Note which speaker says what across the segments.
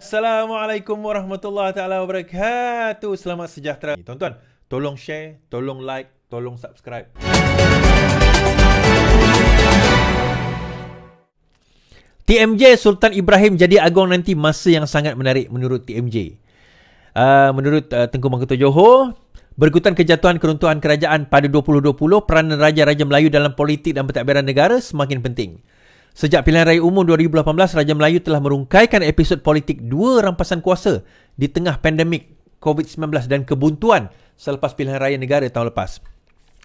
Speaker 1: Assalamualaikum warahmatullahi taala wabarakatuh. Selamat sejahtera. Tuan-tuan, tolong share, tolong like, tolong subscribe. TMJ Sultan Ibrahim jadi agung nanti masa yang sangat menarik menurut TMJ. Menurut Tengku Mahkota Johor, berikutan kejatuhan keruntuhan kerajaan pada 2020, peranan Raja-Raja Melayu dalam politik dan pentadbiran negara semakin penting. Sejak pilihan raya umum 2018, Raja Melayu telah merungkaikan episod politik dua rampasan kuasa di tengah pandemik COVID-19 dan kebuntuan selepas pilihan raya negara tahun lepas.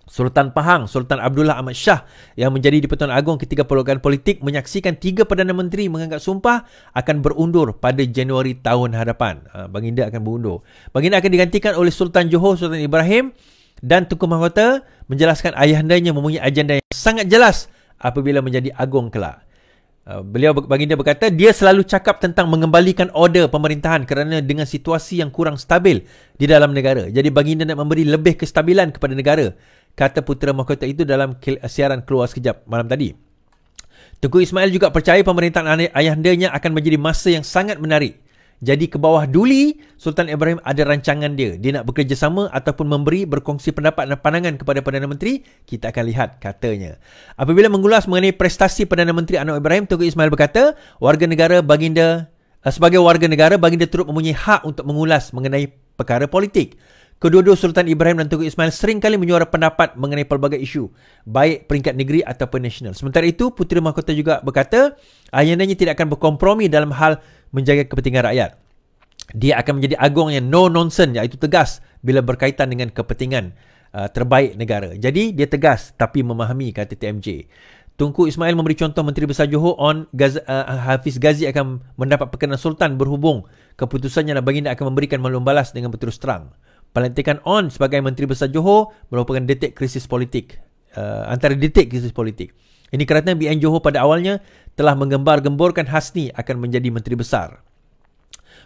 Speaker 1: Sultan Pahang, Sultan Abdullah Ahmad Shah yang menjadi di-Pertuan Agong ketika perlogakan politik menyaksikan 3 Perdana Menteri mengangkat sumpah akan berundur pada Januari tahun hadapan. Baginda akan berundur. Baginda akan digantikan oleh Sultan Johor, Sultan Ibrahim, dan Tengku Mahkota menjelaskan ayahandanya mempunyai agenda yang sangat jelas apabila menjadi agung kelak. Baginda berkata, dia selalu cakap tentang mengembalikan order pemerintahan kerana dengan situasi yang kurang stabil di dalam negara. Jadi baginda nak memberi lebih kestabilan kepada negara, kata Putera Mahkota itu dalam siaran Keluar Sekejap malam tadi. Tengku Ismail juga percaya pemerintahan ayahandanya akan menjadi masa yang sangat menarik. Jadi ke bawah duli, Sultan Ibrahim ada rancangan dia. Dia nak bekerjasama ataupun berkongsi pendapat dan pandangan kepada Perdana Menteri. Kita akan lihat, katanya. Apabila mengulas mengenai prestasi Perdana Menteri Anwar Ibrahim, Tengku Ismail berkata, sebagai warga negara, baginda turut mempunyai hak untuk mengulas mengenai perkara politik. Kedua-dua Sultan Ibrahim dan Tengku Ismail seringkali menyuara pendapat mengenai pelbagai isu, baik peringkat negeri ataupun nasional. Sementara itu, Puteri Mahkota juga berkata, ayahandanya tidak akan berkompromi dalam hal menjaga kepentingan rakyat. Dia akan menjadi agung yang no nonsense, iaitu tegas bila berkaitan dengan kepentingan terbaik negara. Jadi, dia tegas tapi memahami, kata TMJ. Tengku Ismail memberi contoh Menteri Besar Johor Hafiz Ghazi akan mendapat perkenan Sultan berhubung keputusannya dan baginda akan memberikan maklum balas dengan berterus terang. Pelantikan On sebagai Menteri Besar Johor merupakan detik krisis politik. Antara detik krisis politik. Ini kerana BN Johor pada awalnya telah menggembar-gemborkan Hasni akan menjadi Menteri Besar.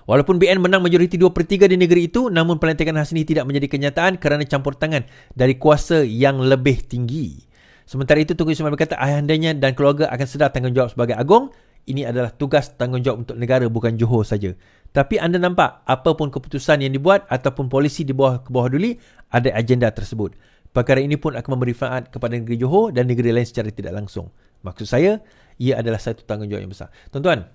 Speaker 1: Walaupun BN menang majoriti 2/3 di negeri itu, namun pelantikan Hasni tidak menjadi kenyataan kerana campur tangan dari kuasa yang lebih tinggi. Sementara itu, Tengku Ismail berkata ayahandanya dan keluarga akan sedar tanggungjawab sebagai agung. Ini adalah tugas tanggungjawab untuk negara, bukan Johor saja. Tapi anda nampak, apapun keputusan yang dibuat ataupun polisi di bawah duli, ada agenda tersebut. Perkara ini pun akan memberi manfaat kepada negeri Johor dan negeri lain secara tidak langsung. Maksud saya, ia adalah satu tanggungjawab yang besar. Tuan-tuan,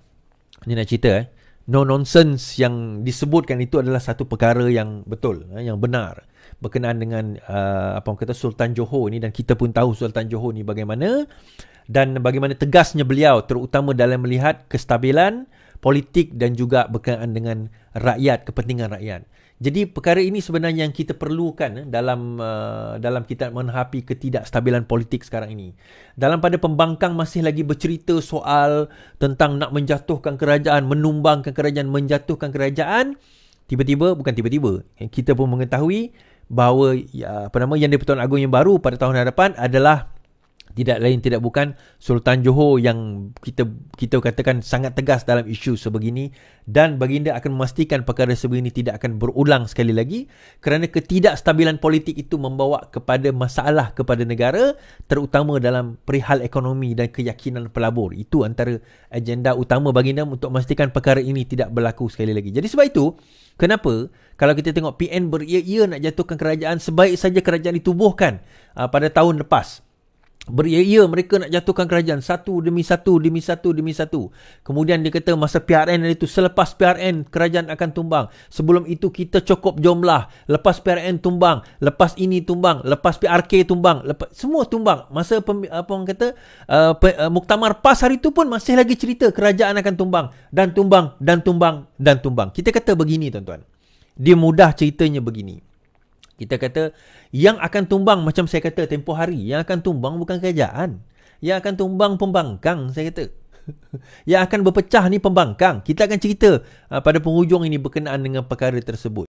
Speaker 1: ni nak cerita no nonsense yang disebutkan itu adalah satu perkara yang betul, yang benar berkenaan dengan Sultan Johor ni, dan kita pun tahu Sultan Johor ni bagaimana dan bagaimana tegasnya beliau terutama dalam melihat kestabilan politik dan juga berkenaan dengan rakyat, kepentingan rakyat. Jadi perkara ini sebenarnya yang kita perlukan dalam kita menghadapi ketidakstabilan politik sekarang ini. Dalam pada pembangkang masih lagi bercerita soal tentang nak menjatuhkan kerajaan, menumbangkan kerajaan, menjatuhkan kerajaan. Bukan tiba-tiba, kita pun mengetahui bahawa yang di-Pertuan Agong yang baru pada tahun hadapan adalah tidak lain tidak bukan Sultan Johor yang kita katakan sangat tegas dalam isu sebegini, dan baginda akan memastikan perkara sebegini tidak akan berulang sekali lagi kerana ketidakstabilan politik itu membawa kepada masalah kepada negara, terutama dalam perihal ekonomi dan keyakinan pelabur. Itu antara agenda utama baginda untuk memastikan perkara ini tidak berlaku sekali lagi. Jadi sebab itu, kenapa kalau kita tengok PN beria-ia nak jatuhkan kerajaan, sebaik saja kerajaan ditubuhkan pada tahun lepas. Beria-ia mereka nak jatuhkan kerajaan satu demi satu. Kemudian dia kata masa PRN itu, selepas PRN kerajaan akan tumbang. Sebelum itu kita cukup jumlah. Lepas PRN tumbang, lepas ini tumbang, lepas PRK tumbang, semua tumbang. Masa Muktamar PAS hari itu pun masih lagi cerita kerajaan akan tumbang dan tumbang. Kita kata begini, tuan-tuan. Dia mudah ceritanya begini. Kita kata, yang akan tumbang, macam saya kata tempoh hari, yang akan tumbang bukan kerajaan. Yang akan tumbang pembangkang, saya kata. Yang akan berpecah ni pembangkang. Kita akan cerita pada penghujung ini berkenaan dengan perkara tersebut.